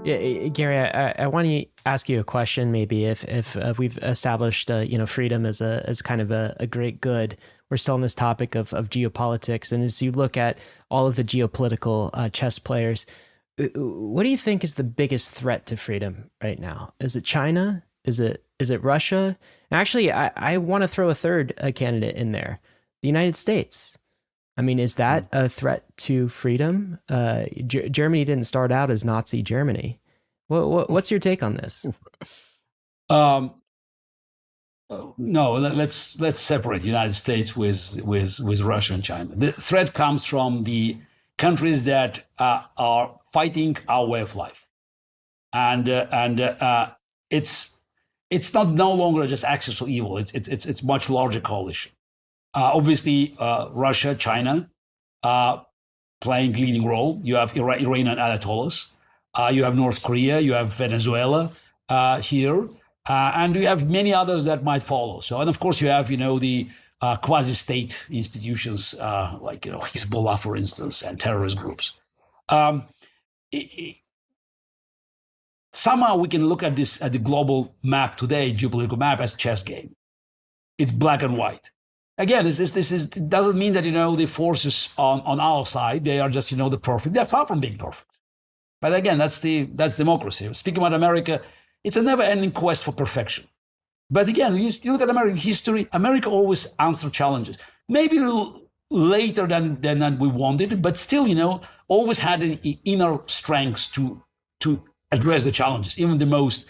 Yeah, Gary, I want to ask you a question. Maybe if we've established freedom as kind of a great good, we're still on this topic of geopolitics, and as you look at all of the geopolitical chess players, what do you think is the biggest threat to freedom right now? Is it China? Is it Russia? Actually, I want to throw a third candidate in there, the United States. I mean, is that a threat to freedom? Germany didn't start out as Nazi Germany. What's your take on this? Um, no, let's separate the United States with Russia and China. The threat comes from the countries that are fighting our way of life, and it's not no longer just axis of evil. It's much larger coalition. Obviously, Russia, China, playing leading role. You have Iranian Ayatollahs. You have North Korea. You have Venezuela here, and you have many others that might follow. So, and of course, you have the quasi-state institutions like Hezbollah, for instance, and terrorist groups. Um, Somehow we can look at this at the global map today, geopolitical map, as a chess game. It's black and white. Again, this it doesn't mean that the forces on our side they are just the perfect. They're far from being perfect. But again, that's democracy. Speaking about America, it's a never-ending quest for perfection. But again, you look at American history. America always answered challenges. Maybe a little later than we wanted, but still, always had an inner strengths to address the challenges, even the most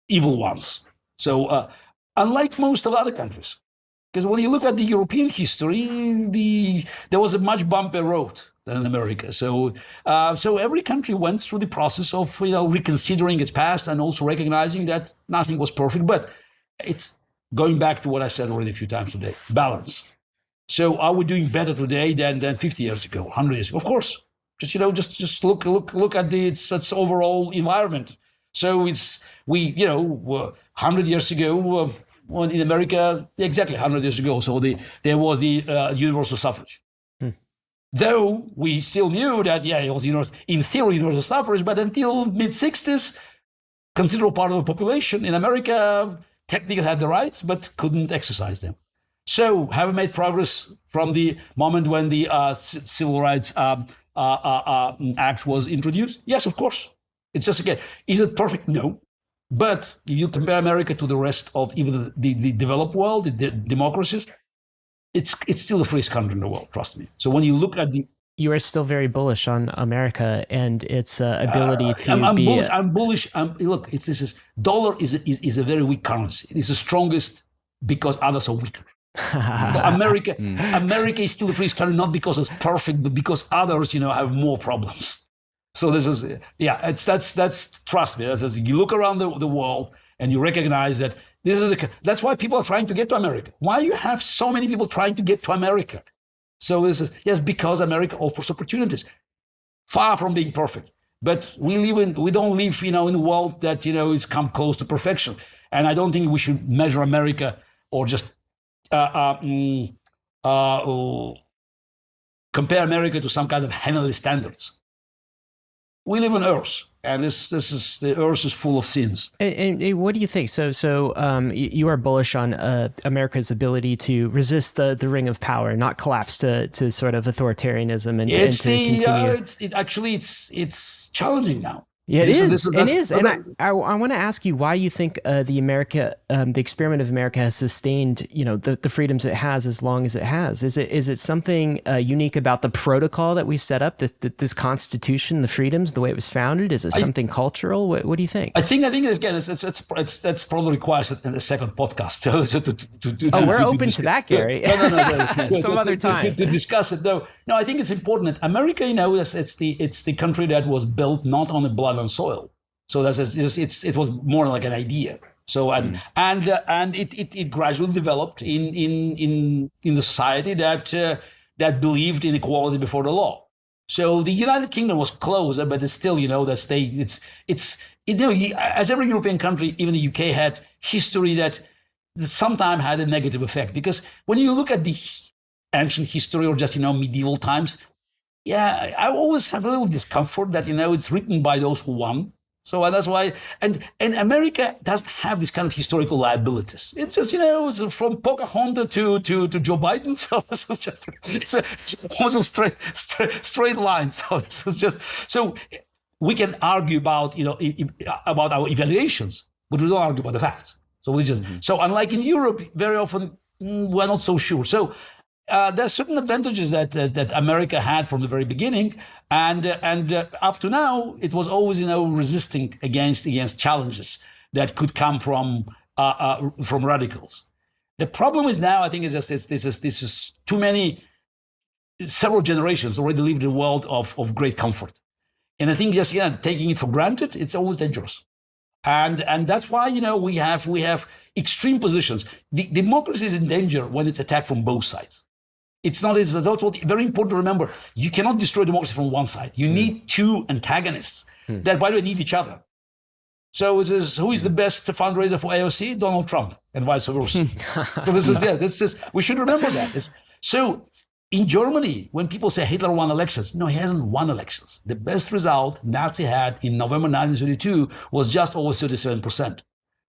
evil ones. So unlike most of other countries, because when you look at the European history, there was a much bumpier road than in America. So every country went through the process of reconsidering its past and also recognizing that nothing was perfect. But it's going back to what I said already a few times today: balance. So are we doing better today than 50 years ago, 100 years ago? Of course. Just look at its overall environment. So we 100 years ago in America, exactly 100 years ago. So there was the universal suffrage. Though we still knew that it was in theory universal suffrage, but until mid-60s, considerable part of the population in America technically had the rights but couldn't exercise them. So, have we made progress from the moment when the Civil Rights Act was introduced? Yes, of course. It's just again, is it perfect? No. But if you compare America to the rest of even the developed world, the democracies, it's still the freest country in the world. Trust me. So when you look at you are still very bullish on America and its ability to I'm be. Bullish. I'm bullish. Look, dollar is a very weak currency. It is the strongest because others are weaker. America is still a free country, not because it's perfect, but because others, have more problems. So this is, that's trust me. That's you look around the world and you recognize that that's why people are trying to get to America. Why you have so many people trying to get to America? So this is because America offers opportunities, far from being perfect. But we don't live, in a world that is come close to perfection. And I don't think we should measure America or just compare America to some kind of heavenly standards. We live on Earth, and the Earth is full of sins. And what do you think? So you are bullish on America's ability to resist the ring of power, not collapse to sort of authoritarianism, and to continue. It's challenging now. Yeah, it is. And I want to ask you why you think the experiment of America has sustained, the freedoms it has as long as it has. Is it something unique about the protocol that we set up, this Constitution, the freedoms, the way it was founded? Is it something cultural? What do you think? I think again, that's probably requires a second podcast. We're open to that, Gary. No. Some other time to discuss it. No, I think it's important that America, it's the country that was built not on the blood and soil. So it was more like an idea. So and it gradually developed in the society that believed in equality before the law. So the United Kingdom was closer, but it's still as every European country, even the UK had history that sometimes had a negative effect, because when you look at the ancient history or just, medieval times. Yeah, I always have a little discomfort that, it's written by those who won. So that's why, and America doesn't have this kind of historical liabilities. It's just, it's from Pocahontas to Joe Biden. So it's almost a straight line. So it's just, so we can argue about, about our evaluations, but we don't argue about the facts. So we just, so unlike in Europe, very often we're not so sure. So there's certain advantages that America had from the very beginning, and up to now it was always resisting against challenges that could come from radicals. The problem is now, I think, is just this is too many. Several generations already lived in a world of great comfort, and I think just taking it for granted, it's always dangerous. And that's why we have extreme positions. The democracy is in danger when it's attacked from both sides. It's very important to remember. You cannot destroy democracy from one side. You need two antagonists that, by the way, need each other. So it is, who is the best fundraiser for AOC? Donald Trump, and vice versa. So we should remember that. So in Germany, when people say Hitler won elections, no, he hasn't won elections. The best result Nazi had in November 1932 was just over 37%.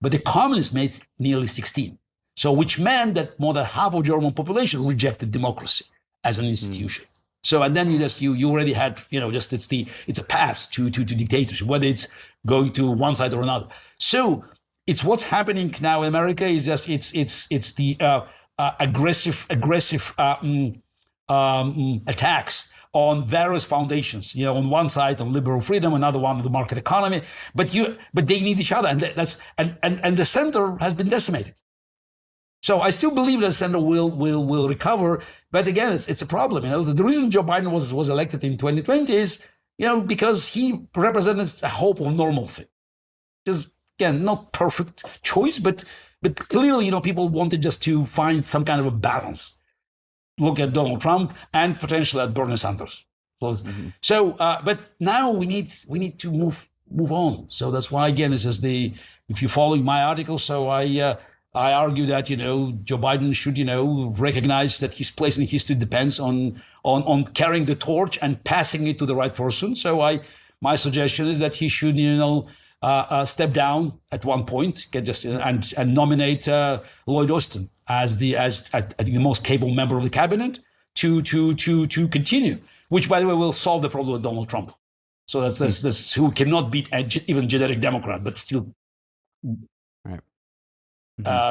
But the communists made nearly 16%. So which meant that more than half of German population rejected democracy as an institution. So, and then you already had, it's a path to dictatorship, whether it's going to one side or another. So it's what's happening now in America is just, it's the aggressive attacks on various foundations, on one side on liberal freedom, another one on the market economy, but they need each other, and and the center has been decimated. So I still believe that the center will recover, but again, it's a problem. The reason Joe Biden was elected in 2020 is because he represents a hope of normalcy. Just again, not perfect choice, but clearly people wanted just to find some kind of a balance. Look at Donald Trump and potentially at Bernie Sanders. So, but now we need to move on. So that's why again, it's just if you follow my article, so I argue that Joe Biden should recognize that his place in history depends on carrying the torch and passing it to the right person. So my suggestion is that he should step down at one point, and nominate Lloyd Austin as the most capable member of the cabinet to continue, which by the way will solve the problem with Donald Trump. So that's who cannot beat even generic Democrat, but still. Right.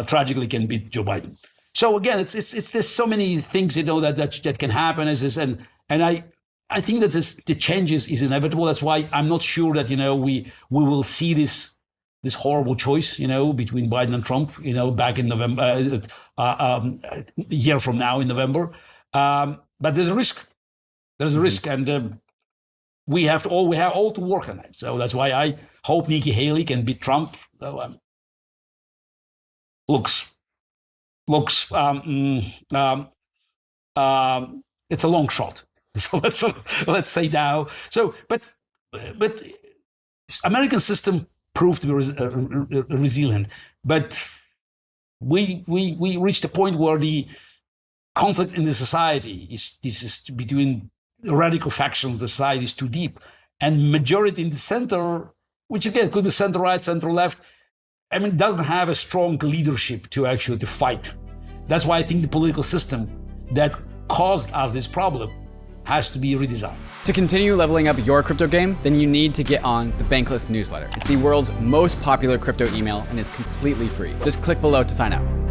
Tragically can beat Joe Biden. So again, it's there's so many things that can happen and I think that the changes is inevitable. That's why I'm not sure that we will see this horrible choice between Biden and Trump back in November, a year from now in November. But there's a risk. There's a risk, and we have all to work on it. So that's why I hope Nikki Haley can beat Trump. So, looks it's a long shot. So let's say now. So, but American system proved to be resilient. But we reached a point where the conflict in the society is between radical factions. The society is too deep, and majority in the center, which again could be center right, center left. Doesn't have a strong leadership to fight. That's why I think the political system that caused us this problem has to be redesigned. To continue leveling up your crypto game, then you need to get on the Bankless newsletter. It's the world's most popular crypto email and is completely free. Just click below to sign up.